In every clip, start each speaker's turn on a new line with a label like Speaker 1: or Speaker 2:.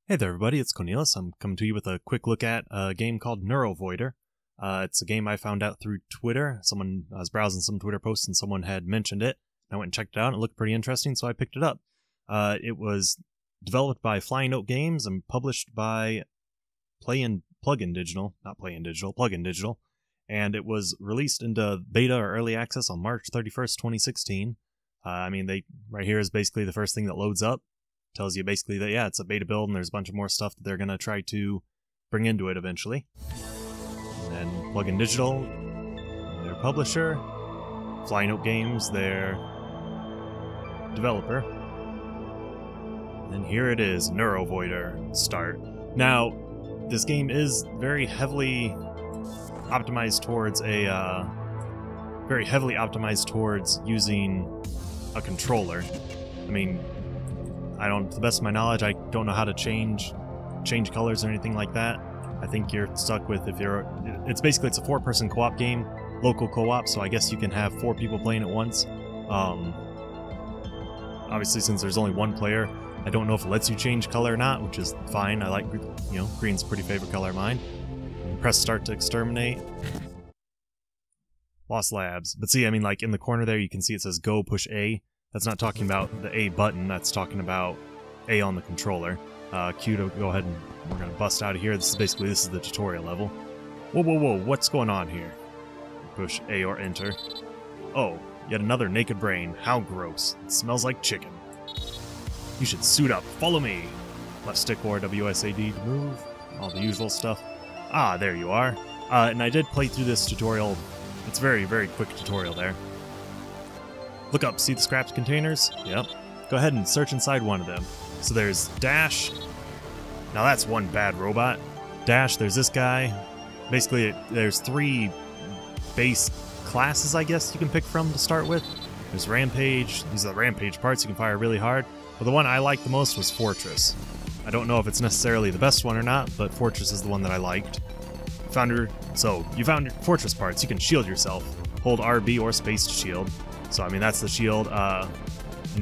Speaker 1: Hey there everybody, it's Kounelus. I'm coming to you with a quick look at a game called NeuroVoider. It's a game I found out through Twitter. I was browsing some Twitter posts and someone had mentioned it. I went and checked it out and it looked pretty interesting, so I picked it up. It was developed by Flying Oak Games and published by Plugin Digital, and it was released into beta or early access on March 31st, 2016. Right here is basically the first thing that loads up. Tells you basically that, yeah, it's a beta build and there's a bunch of more stuff that they're going to try to bring into it eventually. And then Plugin Digital, their publisher, Flying Oak Games, their developer. And here it is, NeuroVoider, start. Now, this game is very heavily optimized towards using a controller. To the best of my knowledge, I don't know how to change colors or anything like that. I think you're stuck with it's a 4-person co-op game, local co-op, so I guess you can have 4 people playing at once. Obviously, since there's only one player, I don't know if it lets you change color or not, which is fine. I like, green's a pretty favorite color of mine. Press start to exterminate. Lost labs. But see, in the corner there, you can see it says go, push A. That's not talking about the A button, that's talking about A on the controller. Q to go ahead and we're going to bust out of here. This is the tutorial level. Whoa, what's going on here? Push A or enter. Oh, yet another naked brain. How gross. It smells like chicken. You should suit up. Follow me. Left stick or WSAD to move. All the usual stuff. Ah, there you are. And I did play through this tutorial. It's a very, very quick tutorial there. Look up, see the scraps containers? Yep. Go ahead and search inside one of them. So there's Dash. Now that's one bad robot. Dash, there's this guy. Basically, there's 3 base classes, I guess, you can pick from to start with. There's Rampage. These are the Rampage parts you can fire really hard. But the one I liked the most was Fortress. I don't know if it's necessarily the best one or not, but Fortress is the one that I liked. You found your Fortress parts. You can shield yourself. Hold RB or space to shield. So, that's the shield. Yeah,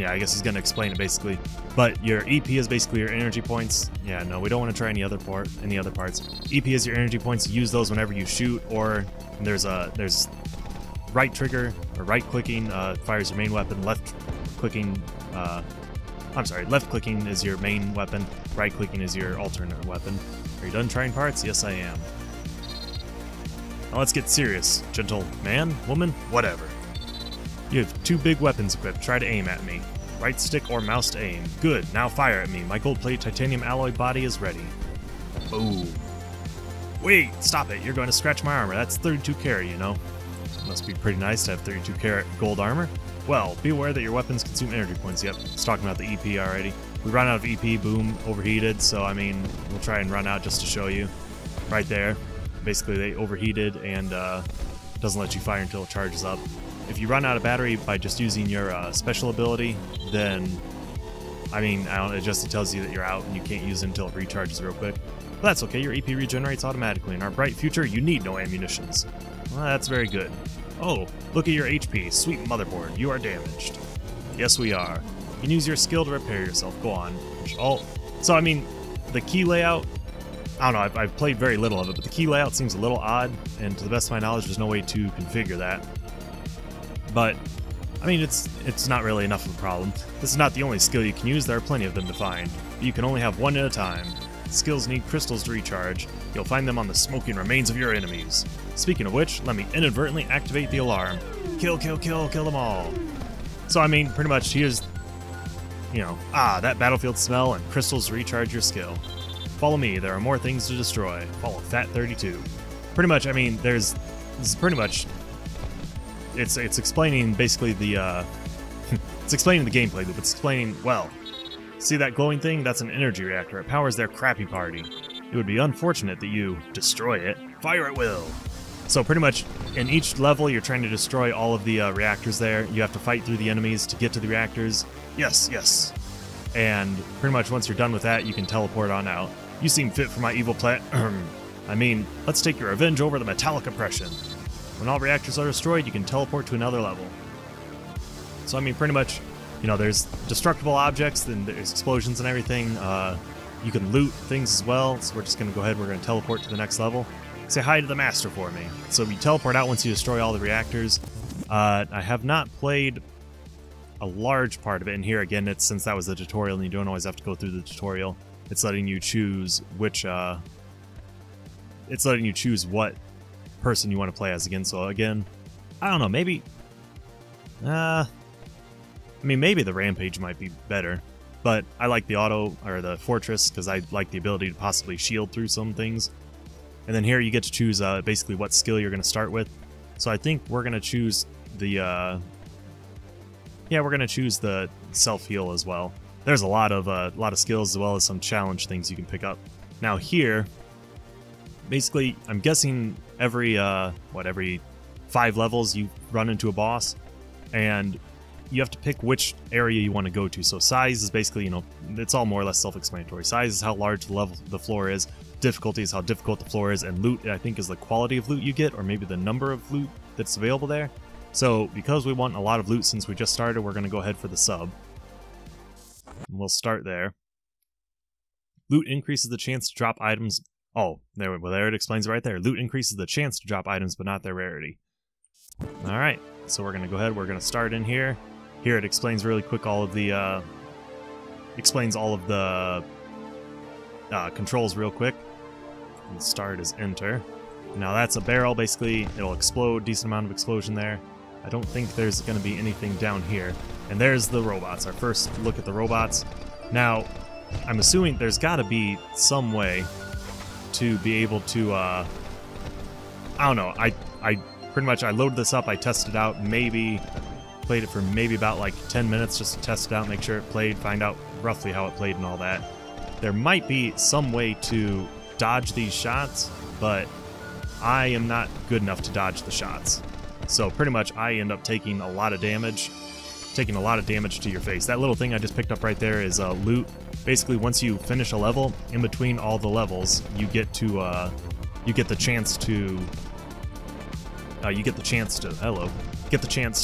Speaker 1: I guess he's going to explain it basically. But your EP is basically your energy points. Yeah, no, we don't want to try any other parts. EP is your energy points. You use those whenever you shoot, or there's right trigger, or right clicking fires your main weapon. Left clicking is your main weapon. Right clicking is your alternate weapon. Are you done trying parts? Yes, I am. Now let's get serious, gentle man, woman, whatever. You have 2 big weapons equipped. Try to aim at me. Right stick or mouse to aim. Good, now fire at me. My gold-plated titanium alloy body is ready. Boom. Wait, stop it. You're going to scratch my armor. That's 32 carat, Must be pretty nice to have 32 carat gold armor. Well, be aware that your weapons consume energy points. Yep, it's talking about the EP already. We run out of EP, boom, overheated, so we'll try and run out just to show you. Right there. Basically, they overheated and doesn't let you fire until it charges up. If you run out of battery by just using your special ability, then, it tells you that you're out and you can't use it until it recharges real quick. But that's okay, your EP regenerates automatically. In our bright future, you need no ammunitions. Well, that's very good. Oh, look at your HP. Sweet motherboard, you are damaged. Yes, we are. You can use your skill to repair yourself. Go on. Push Alt. So, the key layout, I don't know, I've played very little of it, but the key layout seems a little odd, and to the best of my knowledge, there's no way to configure that. But, it's not really enough of a problem. This is not the only skill you can use, there are plenty of them to find. But you can only have one at a time. Skills need crystals to recharge. You'll find them on the smoking remains of your enemies. Speaking of which, let me inadvertently activate the alarm. Kill them all. So, pretty much, here's, that battlefield smell and crystals to recharge your skill. Follow me, there are more things to destroy. Follow Fat32. Pretty much, it's explaining basically the, it's explaining the gameplay loop. It's explaining, well, see that glowing thing? That's an energy reactor. It powers their crappy party. It would be unfortunate that you destroy it. Fire at will. So pretty much, in each level, you're trying to destroy all of the reactors there. You have to fight through the enemies to get to the reactors. Yes. And pretty much once you're done with that, you can teleport on out. You seem fit for my evil plan. Let's take your revenge over the metallic oppression. When all reactors are destroyed, you can teleport to another level. So pretty much, there's destructible objects, and there's explosions and everything. You can loot things as well, so we're just going to go ahead, we're going to teleport to the next level. Say hi to the master for me. So we teleport out once you destroy all the reactors. I have not played a large part of it, and here again, it's since that was the tutorial and you don't always have to go through the tutorial, it's letting you choose which, it's letting you choose what person you want to play as again. So again, I don't know, maybe, I mean, maybe the rampage might be better. But I like the auto, or the fortress, because I like the ability to possibly shield through some things. And then here you get to choose basically what skill you're going to start with. So I think we're going to choose the, yeah, we're going to choose the self-heal as well. There's a lot of skills as well as some challenge things you can pick up. Now here, basically, I'm guessing every 5 levels you run into a boss, and you have to pick which area you want to go to. So size is basically, you know, it's all more or less self-explanatory. Size is how large the floor is. Difficulty is how difficult the floor is. And loot, I think, is the quality of loot you get, or maybe the number of loot that's available there. So because we want a lot of loot since we just started, we're going to go ahead for the sub. And we'll start there. Loot increases the chance to drop items. Oh, there it explains it right there. Loot increases the chance to drop items, but not their rarity. Alright, so we're going to go ahead. We're going to start in here. Here it explains really quick all of the controls real quick. And start is enter. Now that's a barrel, basically it'll explode, decent amount of explosion there. I don't think there's going to be anything down here. And there's the robots, our first look at the robots. Now, I'm assuming there's got to be some way to be able to, I don't know, I pretty much, I loaded this up, I tested it out, maybe played it for maybe about like 10 minutes just to test it out, make sure it played, find out roughly how it played and all that. There might be some way to dodge these shots, but I am not good enough to dodge the shots. So pretty much I end up taking a lot of damage to your face. That little thing I just picked up right there is loot. Basically, once you finish a level, in between all the levels, you get the chance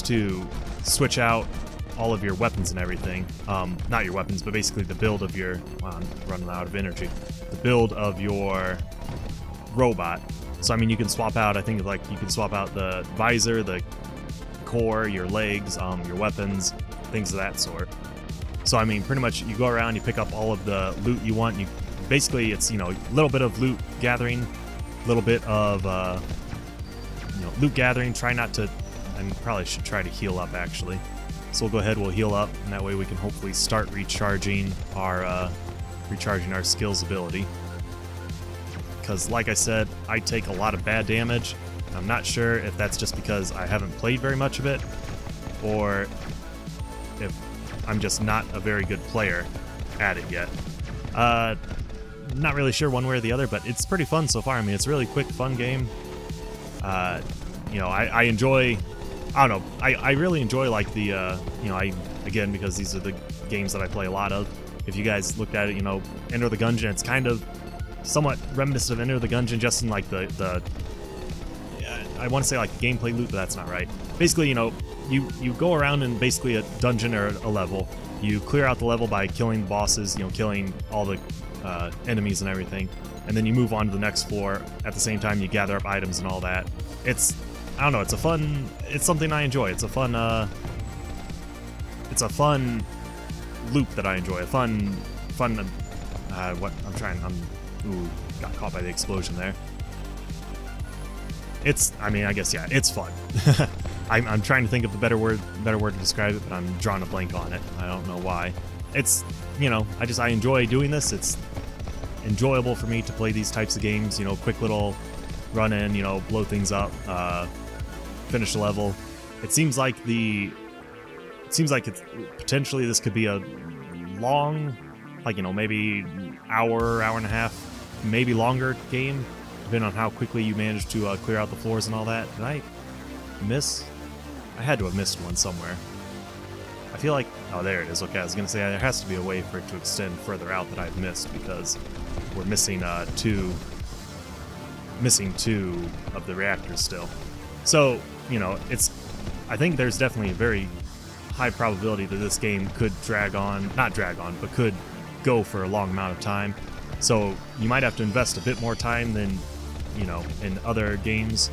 Speaker 1: to switch out all of your weapons and everything. Not your weapons, but basically the build of your... I'm running out of energy. The build of your robot. So, I mean, you can swap out, I think, like, you can swap out the visor, the core, your legs, your weapons, things of that sort. So, I mean, pretty much you go around, you pick up all of the loot you want. You basically, it's, you know, a little bit of loot gathering, a little bit of, you know, loot gathering. Try not to... I probably should try to heal up, actually. So we'll go ahead, we'll heal up, and that way we can hopefully start recharging our skills ability. Because, like I said, I take a lot of bad damage. I'm not sure if that's just because I haven't played very much of it, or if I'm just not a very good player at it yet. Not really sure one way or the other, but it's pretty fun so far. I mean, it's a really quick, fun game. You know, I enjoy... I don't know, I really enjoy, like, the, you know, again, because these are the games that I play a lot of. If you guys looked at it, you know, Enter the Gungeon, it's kind of somewhat reminiscent of Enter the Gungeon, just in, like, I want to say, like, gameplay loop, but that's not right. Basically, you know, you go around in basically a dungeon or a level. You clear out the level by killing the bosses, you know, killing all the enemies and everything, and then you move on to the next floor. At the same time, you gather up items and all that. I don't know, it's something I enjoy. It's a fun loop that I enjoy. Got caught by the explosion there. I mean, I guess, yeah, it's fun. I'm trying to think of the better word to describe it, but I'm drawing a blank on it. I don't know why. It's, you know, I enjoy doing this. It's enjoyable for me to play these types of games, you know, quick little run in, you know, blow things up, finish the level. It seems like it's potentially this could be a long, like, you know, maybe hour and a half, maybe longer game, depending on how quickly you manage to clear out the floors and all that. Did I miss? I had to have missed one somewhere. I feel like, oh, there it is. Okay, I was gonna say there has to be a way for it to extend further out that I've missed, because we're missing two of the reactors still. So, you know, I think there's definitely a very high probability that this game could not drag on, but could go for a long amount of time. So you might have to invest a bit more time than, you know, in other games.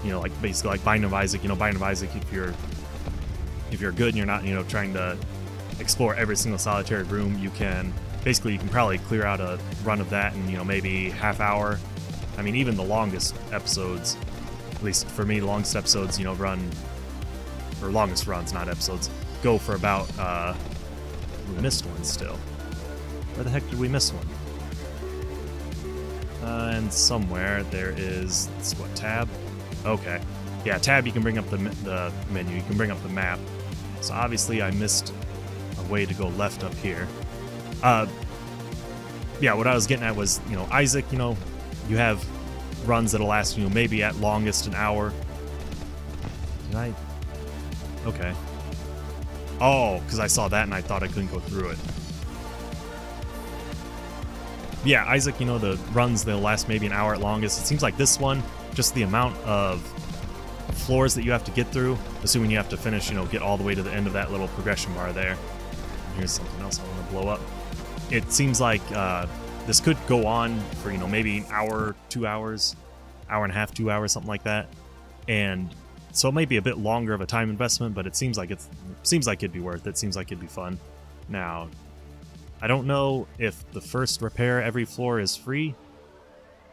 Speaker 1: You know, like basically like Binding of Isaac. You know, Binding of Isaac, if you're good and you're not, you know, trying to explore every single solitary room, you can probably clear out a run of that in, you know, maybe half hour. I mean, even the longest episodes, at least for me, the longest episodes, you know, longest runs, not episodes, go for about, we missed one still. Where the heck did we miss one? And somewhere there is, what, tab? Okay. Yeah, tab, you can bring up the menu, you can bring up the map. So obviously I missed a way to go left up here. Yeah, what I was getting at was, you know, Isaac, you know, you have runs that'll last, you know, maybe at longest an hour. Did I? Okay. Oh, because I saw that and I thought I couldn't go through it. Yeah, Isaac, you know, the runs, they'll last maybe an hour at longest. It seems like this one, just the amount of floors that you have to get through, assuming you have to finish, you know, get all the way to the end of that little progression bar there. And here's something else I want to blow up. It seems like this could go on for, you know, maybe an hour, 2 hours, hour and a half, 2 hours, something like that. And so it might be a bit longer of a time investment, but it seems like it'd be worth it. It seems like it'd be fun. Now, I don't know if the first repair every floor is free.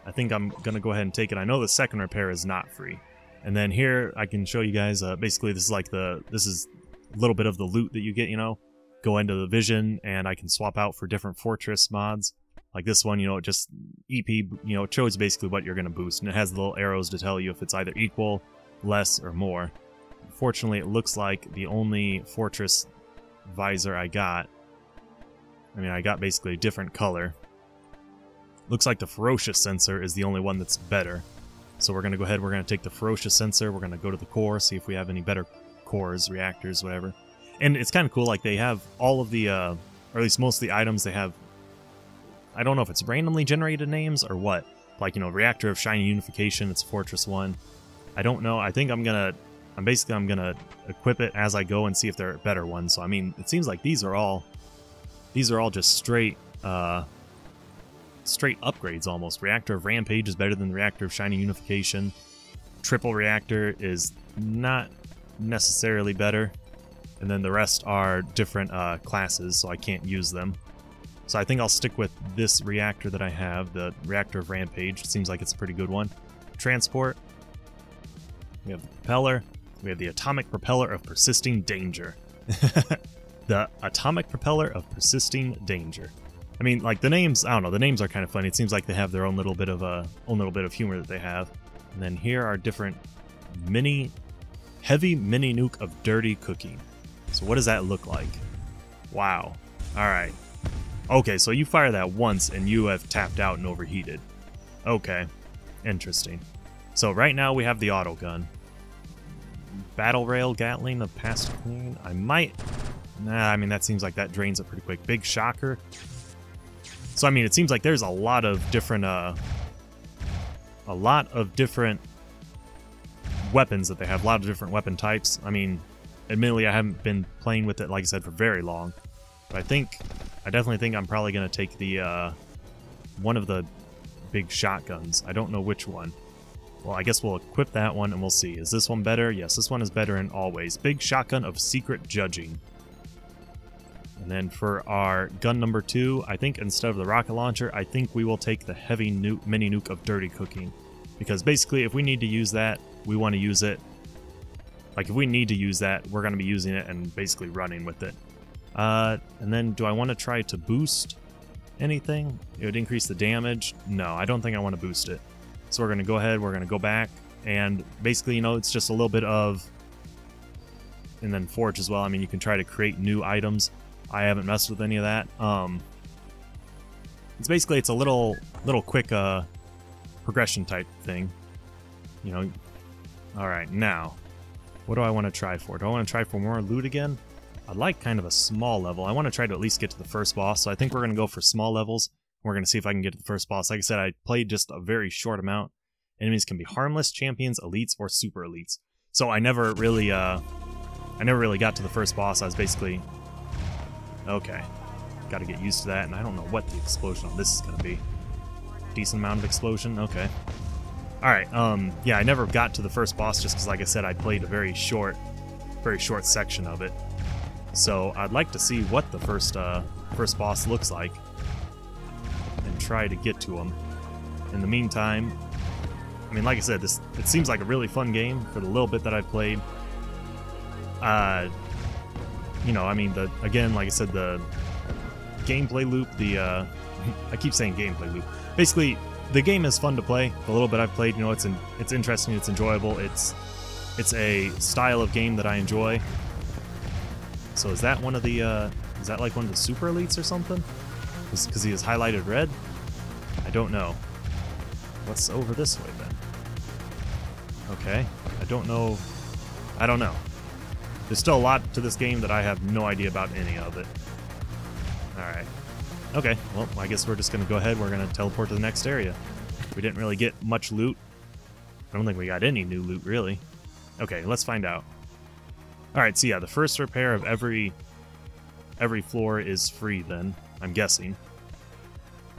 Speaker 1: I think I'm gonna go ahead and take it. I know the second repair is not free. And then here I can show you guys. Basically, this is a little bit of the loot that you get. You know, go into the vision, and I can swap out for different fortress mods. Like this one, you know, it just EP. You know, it shows basically what you're gonna boost, and it has little arrows to tell you if it's either equal, less, or more. Unfortunately, it looks like the only fortress visor I got. I mean, I got basically a different color. Looks like the ferocious sensor is the only one that's better. So we're going to go ahead, we're going to take the ferocious sensor, we're going to go to the core, see if we have any better cores, reactors, whatever. And it's kind of cool, like they have all of the, or at least most of the items they have, I don't know if it's randomly generated names or what. Like, you know, Reactor of Shining Unification, it's Fortress 1. I don't know, I think I'm going to equip it as I go and see if there are better ones. So, I mean, it seems like these are all just straight upgrades almost. Reactor of Rampage is better than the Reactor of Shining Unification. Triple Reactor is not necessarily better. And then the rest are different classes, so I can't use them. So I think I'll stick with this reactor that I have, the Reactor of Rampage. It seems like it's a pretty good one. Transport. We have the propeller. We have the Atomic Propeller of Persisting Danger. The Atomic Propeller of Persisting Danger. I mean, like the names, I don't know, the names are kind of funny. It seems like they have their own little bit of humor that they have. And then here are different heavy mini-nuke of dirty cooking. So what does that look like? Wow. Alright. Okay, so you fire that once and you have tapped out and overheated. Okay. Interesting. So right now we have the auto gun. Battle Rail Gatling of Past Clean. I might... Nah, I mean, that seems like that drains it pretty quick. Big Shocker. So, I mean, it seems like there's a lot of different weapons that they have. A lot of different weapon types. I mean, admittedly, I haven't been playing with it, like I said, for very long. But I definitely think I'm probably going to take the, one of the big shotguns. I don't know which one. Well, I guess we'll equip that one and we'll see. Is this one better? Yes, this one is better in all ways. Big Shotgun of Secret Judging. And then for our gun number 2, I think instead of the rocket launcher, I think we will take the heavy mini-nuke of Dirty Cooking. Because basically, if we need to use that, we want to use it. Like, if we need to use that, we're going to be using it and basically running with it. And then, do I want to try to boost anything? It would increase the damage? No, I don't think I want to boost it. So we're going to go ahead, we're going to go back, and basically, you know, it's just a little bit of... And then Forge as well. I mean, you can try to create new items. I haven't messed with any of that. It's basically, it's a little quick progression type thing. You know. Alright, now, what do I want to try for? Do I want to try for more loot again? I'd like kind of a small level. I want to try to at least get to the first boss, so I think we're going to go for small levels. We're going to see if I can get to the first boss. Like I said, I played just a very short amount. Enemies can be harmless, champions, elites, or super elites. So I never really got to the first boss. I was basically... Okay. Got to get used to that, and I don't know what the explosion on this is going to be. Decent amount of explosion? Okay. Alright, yeah, I never got to the first boss just because, like I said, I played a very short section of it. So I'd like to see what the first boss looks like and try to get to him. In the meantime, I mean, like I said, it seems like a really fun game for the little bit that I've played. You know, I mean, again, like I said, the gameplay loop, I keep saying gameplay loop. Basically, the game is fun to play. The little bit I've played, you know, it's interesting, it's enjoyable, it's a style of game that I enjoy. So is that one of the, is that like one of the super elites or something? Because he is highlighted red? I don't know. What's over this way then? Okay, I don't know. There's still a lot to this game that I have no idea about any of it. Alright. Okay, well, I guess we're just going to go ahead. We're going to teleport to the next area. We didn't really get much loot. I don't think we got any new loot, really. Okay, let's find out. Alright, so yeah, the first repair of every floor is free then, I'm guessing.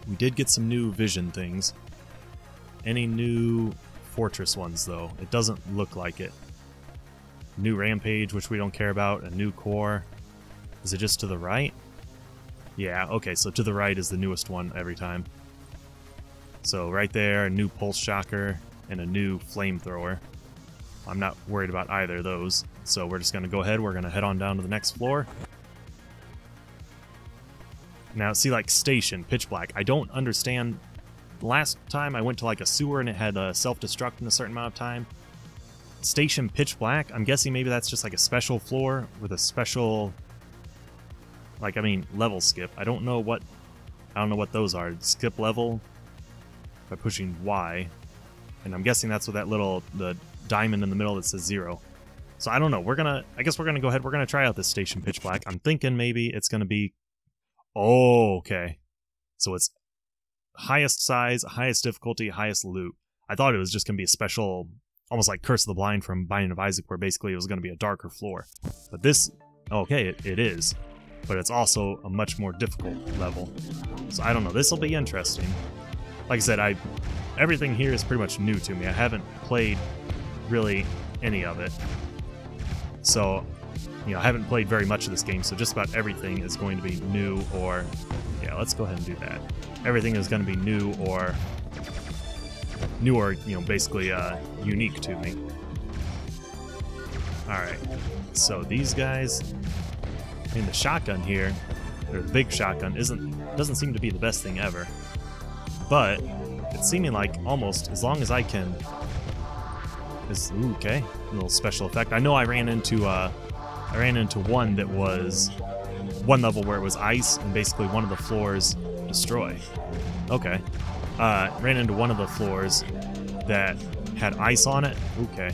Speaker 1: We did get some new vision things. Any new fortress ones, though? It doesn't look like it. New rampage, which we don't care about. A new core. Is it just to the right? Yeah, okay, so to the right is the newest one every time. So right there, a new pulse shocker and a new flamethrower. I'm not worried about either of those. So we're just going to go ahead. We're going to head on down to the next floor. Now, see, like, station, pitch black. I don't understand. Last time I went to, like, a sewer and it had self-destruct in a certain amount of time. Station pitch black? I'm guessing maybe that's just, like, a special floor with a special, like, I mean, level skip. I don't know what those are. Skip level by pushing Y. And I'm guessing that's what that the diamond in the middle that says 0. So I don't know. I guess we're gonna go ahead. We're gonna try out this station pitch black. I'm thinking maybe it's gonna be. Oh, okay. So it's highest size, highest difficulty, highest loot. I thought it was just gonna be a special, almost like Curse of the Blind from Binding of Isaac, where basically it was gonna be a darker floor. But this, okay, it is. But it's also a much more difficult level. So I don't know. This will be interesting. Like I said, everything here is pretty much new to me. I haven't played really any of it. So, you know, I haven't played very much of this game, so just about everything is going to be new or... Yeah, let's go ahead and do that. Everything is going to be new or, you know, basically unique to me. Alright, so these guys... I mean, the shotgun here, or the big shotgun, doesn't seem to be the best thing ever. But it's seeming like almost, as long as I can... Ooh, okay, a little special effect. I know I ran into one that was one level where it was ice, and basically one of the floors destroy. Okay, ran into one of the floors that had ice on it. Okay,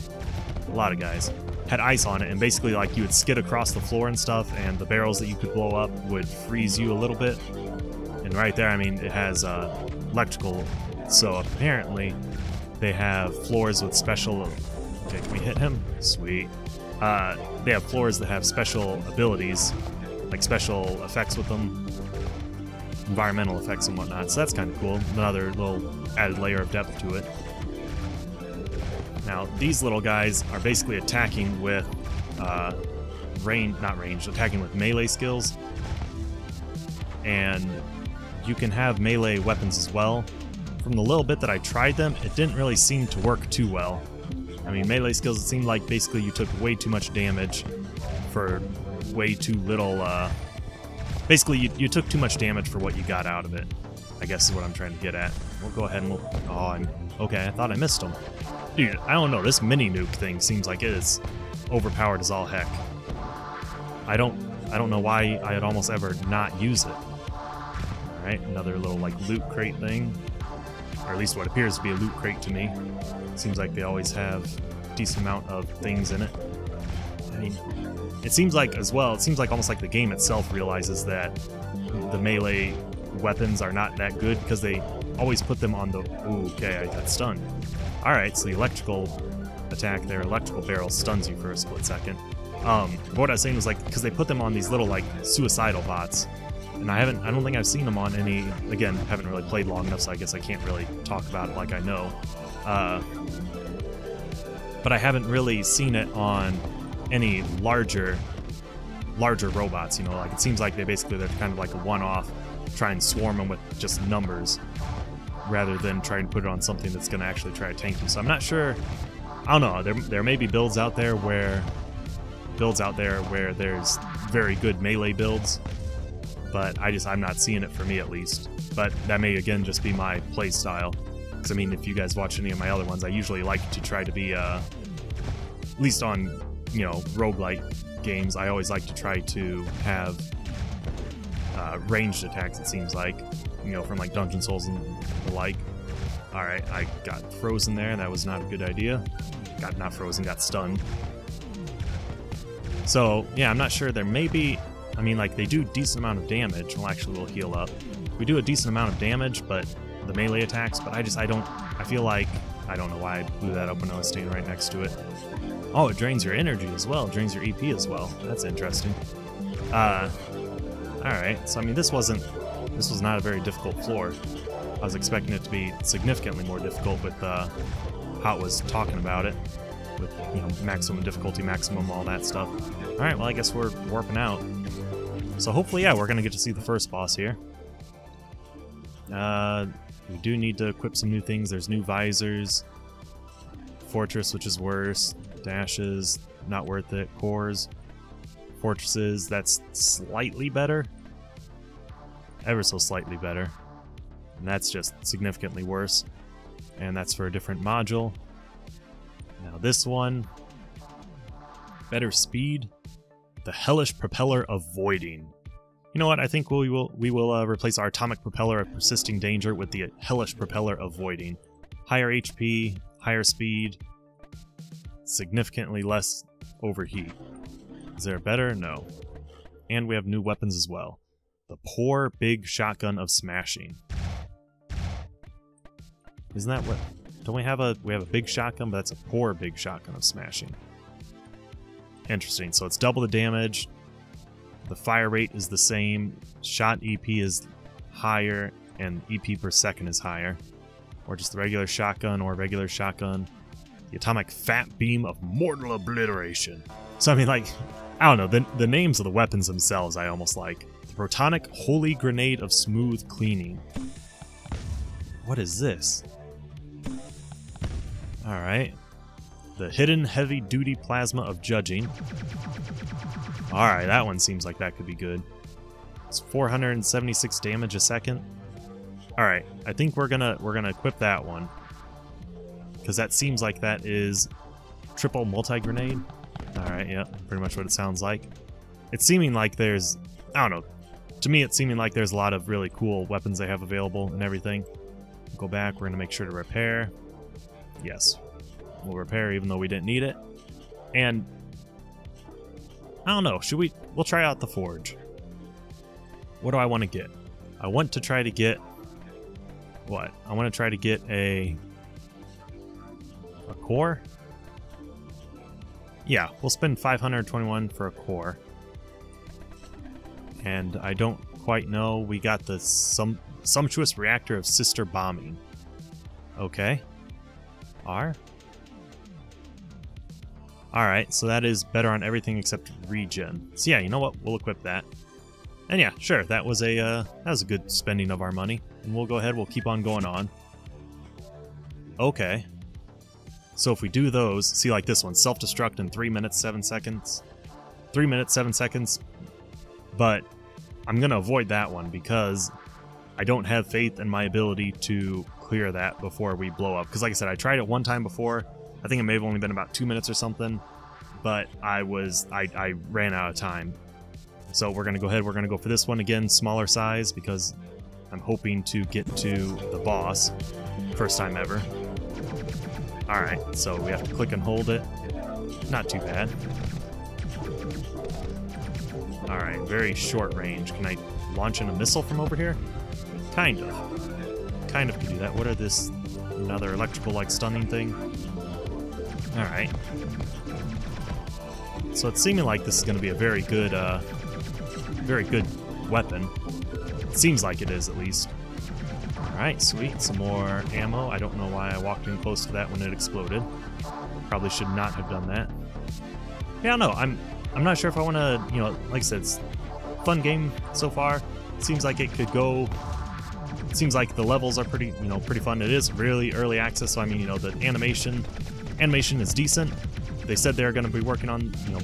Speaker 1: a lot of guys had ice on it, and basically like you would skid across the floor and stuff, and the barrels that you could blow up would freeze you a little bit. And right there, I mean, it has electrical, so apparently they have floors with special... Okay, can we hit him? Sweet. They have floors that have special abilities, like special effects with them, environmental effects and whatnot, so that's kind of cool. Another little added layer of depth to it. Now, these little guys are basically attacking with attacking with melee skills. And you can have melee weapons as well. From the little bit that I tried them, it didn't really seem to work too well. I mean, melee skills, it seemed like basically you took way too much damage for way too little, basically you took too much damage for what you got out of it, I guess is what I'm trying to get at. We'll go ahead and okay, I thought I missed him. Dude, I don't know, this mini-nuke thing seems like it is overpowered as all heck. I don't know why I'd almost ever not use it. Alright, another little, like, loot crate thing. Or at least what appears to be a loot crate to me. Seems like they always have a decent amount of things in it. I mean, it seems like, as well, it seems like almost like the game itself realizes that the melee weapons are not that good because they always put them on the... Ooh, okay, I got stunned. Alright, so the electrical attack there, electrical barrel stuns you for a split second. What I was saying was, like, because they put them on these little, like, suicidal bots. And I don't think I've seen them on any, again, haven't really played long enough, so I guess I can't really talk about it like I know. But I haven't really seen it on any larger robots, you know, like it seems like they're kind of like a one-off, try and swarm them with just numbers, rather than try and put it on something that's going to actually try to tank you. So I'm not sure, I don't know, there may be builds out there where there's very good melee builds, but I'm not seeing it for me at least. But that may again just be my play style. Because I mean, if you guys watch any of my other ones, I usually like to try to be, at least on, you know, roguelite games, I always like to try to have ranged attacks, it seems like, you know, from like Dungeon Souls and the like. Alright, I got frozen there, that was not a good idea. Not frozen, got stunned. So, yeah, I'm not sure, there may be, I mean, like, they do a decent amount of damage. Well, actually, we'll heal up. We do a decent amount of damage, but the melee attacks, but I feel like, I don't know why I blew that up when I was standing right next to it. Oh, it drains your energy as well, it drains your EP as well. That's interesting. Alright, so I mean, this was not a very difficult floor. I was expecting it to be significantly more difficult with how it was talking about it. With, you know, maximum difficulty, maximum all that stuff. Alright, well I guess we're warping out. So hopefully, yeah, we're gonna get to see the first boss here. We do need to equip some new things. There's new visors. Fortress, which is worse. Dashes, not worth it. Cores. Fortresses, that's slightly better. Ever so slightly better. And that's just significantly worse. And that's for a different module. Now this one, better speed, the hellish propeller of voiding. You know what? I think we will replace our atomic propeller of persisting danger with the hellish propeller of voiding. Higher HP, higher speed, significantly less overheat. Is there a better? No. And we have new weapons as well. The poor big shotgun of smashing. Isn't that what? Don't we have a big shotgun, but that's a poor big shotgun of smashing. Interesting. So it's double the damage. The fire rate is the same. Shot EP is higher, and EP per second is higher. Or just the regular shotgun or regular shotgun. The atomic fat beam of mortal obliteration. So I mean, like, I don't know, the names of the weapons themselves I almost like. The protonic holy grenade of smooth cleaning. What is this? Alright. The hidden heavy-duty plasma of judging. Alright, that one seems like that could be good. It's 476 damage a second. Alright, I think we're gonna equip that one. Because that seems like that is triple multi-grenade. Alright, yeah, pretty much what it sounds like. It's seeming like there's, I don't know, to me it's seeming like there's a lot of really cool weapons they have available and everything. Go back, we're gonna make sure to repair. Yes, we'll repair even though we didn't need it. And I don't know, we'll try out the forge. What do I want to get? I want to try to get what? I want to try to get a core? Yeah, we'll spend 521 for a core. And I don't quite know, we got the sumptuous reactor of sister bombing. Okay. Alright, so that is better on everything except regen. So yeah, you know what? We'll equip that. And yeah, sure, that was a good spending of our money. And we'll go ahead, we'll keep on going on. Okay. So if we do those, see like this one, self-destruct in 3 minutes, 7 seconds. 3 minutes, 7 seconds. But I'm gonna avoid that one because I don't have faith in my ability to clear that before we blow up. Because like I said, I tried it one time before. I think it may have only been about 2 minutes or something. But I ran out of time. So we're gonna go ahead, we're gonna go for this one again, smaller size, because I'm hoping to get to the boss. First time ever. Alright, so we have to click and hold it. Not too bad. Alright, very short range. Can I launch in a missile from over here? Kind of. Kind of can do that. What are this? Another electrical, like, stunning thing? Alright. So it's seeming like this is going to be a very good weapon. seems like it is, at least. Alright, sweet. Some more ammo. I don't know why I walked in close to that when it exploded. Probably should not have done that. Yeah, no, I'm not sure if I want to, you know, like I said, it's a fun game so far. Seems like it could go... It seems like the levels are pretty, you know, pretty fun. It is really early access, so I mean, you know, the animation is decent. They said they're going to be working on, you know,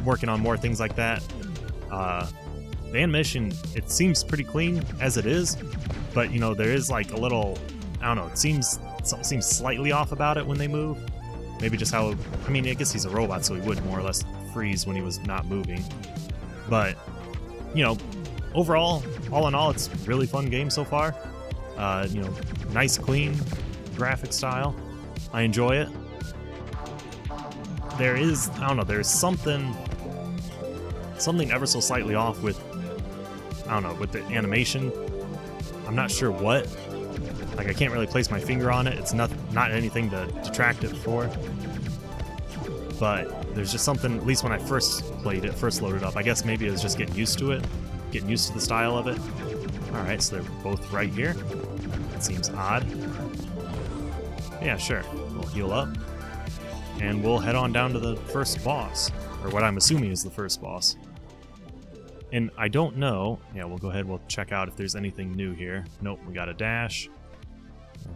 Speaker 1: working on more things like that. The animation, it seems pretty clean as it is, but you know, there is like a little, I don't know, it seems, something seems slightly off about it when they move. Maybe just how, I mean, I guess he's a robot, so he would more or less freeze when he was not moving. But, you know, overall, all in all, it's a really fun game so far. You know, nice, clean graphic style. I enjoy it. There is, I don't know, there's something ever so slightly off with, I don't know, with the animation. I'm not sure what. Like, I can't really place my finger on it. It's not anything to detract it for. But there's just something, at least when I first played it, first loaded up, I guess maybe it was just getting used to it, getting used to the style of it. Alright, so they're both right here. That seems odd. Yeah, sure. We'll heal up. And we'll head on down to the first boss. Or what I'm assuming is the first boss. And I don't know... Yeah, we'll go ahead, we'll check out if there's anything new here. Nope, we got a dash.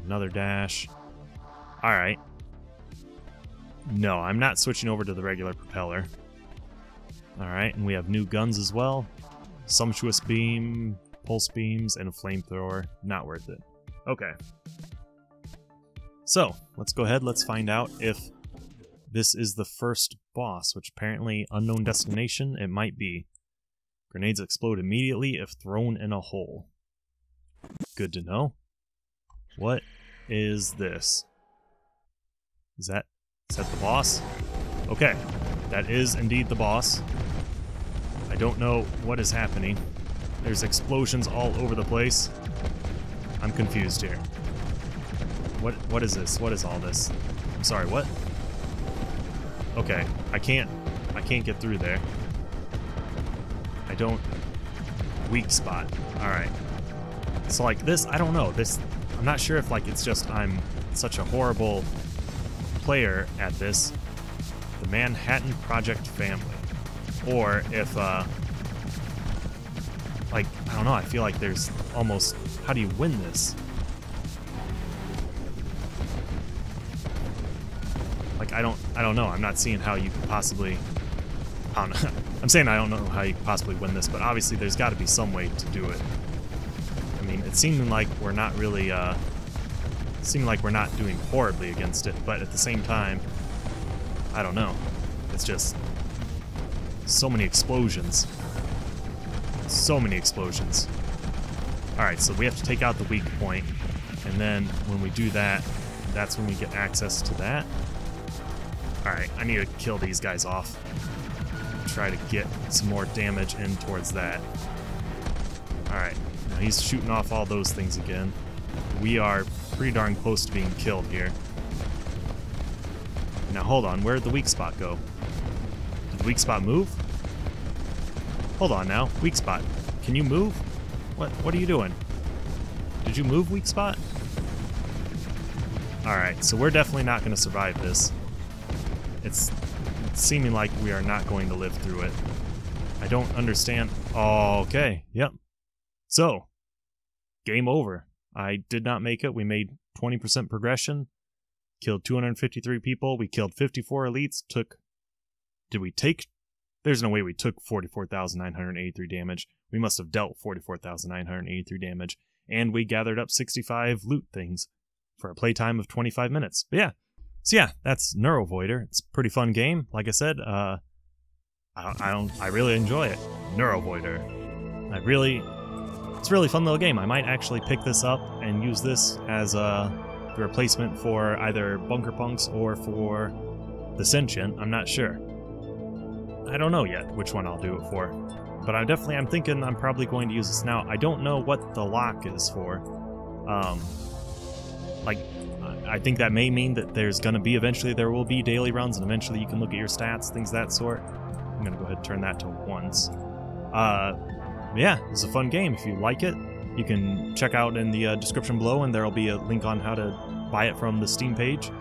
Speaker 1: Another dash. Alright. No, I'm not switching over to the regular propeller. Alright, and we have new guns as well. Sumptuous beam, pulse beams, and a flamethrower. Not worth it. Okay. So, let's go ahead, let's find out if this is the first boss, which apparently, unknown destination, it might be. Grenades explode immediately if thrown in a hole. Good to know. What is this? Is that the boss? Okay, that is indeed the boss. I don't know what is happening. There's explosions all over the place. I'm confused here. What is this? What is all this? I'm sorry, what? Okay, I can't get through there. I don't... Weak spot. Alright. So like this, I don't know. This, I'm not sure if like it's just I'm such a horrible player at this. The Manhattan Project family. Or if, like, I don't know, I feel like there's almost... How do you win this? Like, I don't know. I'm not seeing how you could possibly... I don't know. I'm saying I don't know how you could possibly win this, but obviously there's got to be some way to do it. I mean, it's seeming like we're not really, seeming like we're not doing horribly against it, but at the same time, I don't know. It's just so many explosions. So many explosions. Alright, so we have to take out the weak point, and then when we do that, that's when we get access to that. Alright, I need to kill these guys off. Try to get some more damage in towards that. Alright, now he's shooting off all those things again. We are pretty darn close to being killed here. Now hold on, where'd the weak spot go? Did the weak spot move? Hold on now, weak spot. Can you move? What are you doing? Did you move, weak spot? Alright, so we're definitely not going to survive this. It's seeming like we are not going to live through it. I don't understand. Oh, okay, yep. So, game over. I did not make it. We made 20% progression. Killed 253 people. We killed 54 elites. Did we take... There's no way we took 44,983 damage. We must have dealt 44,983 damage. And we gathered up 65 loot things for a playtime of 25 minutes. But yeah. So yeah, that's NeuroVoider. It's a pretty fun game. Like I said, I really enjoy it. NeuroVoider. It's a really fun little game. I might actually pick this up and use this as the replacement for either Bunker Punks or for the Sentient. I'm not sure. I don't know yet which one I'll do it for. But I'm thinking I'm probably going to use this now. I don't know what the lock is for. Like, I think that may mean that eventually there will be daily runs, and eventually you can look at your stats, things of that sort. I'm gonna go ahead and turn that to once. yeah, it's a fun game. If you like it, you can check out in the description below, and there will be a link on how to buy it from the Steam page.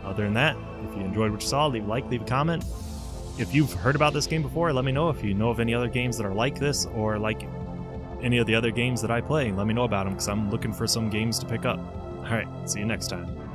Speaker 1: Other than that, if you enjoyed what you saw, leave a like, leave a comment. If you've heard about this game before, let me know. If you know of any other games that are like this, or like any of the other games that I play, let me know about them, because I'm looking for some games to pick up. Alright, see you next time.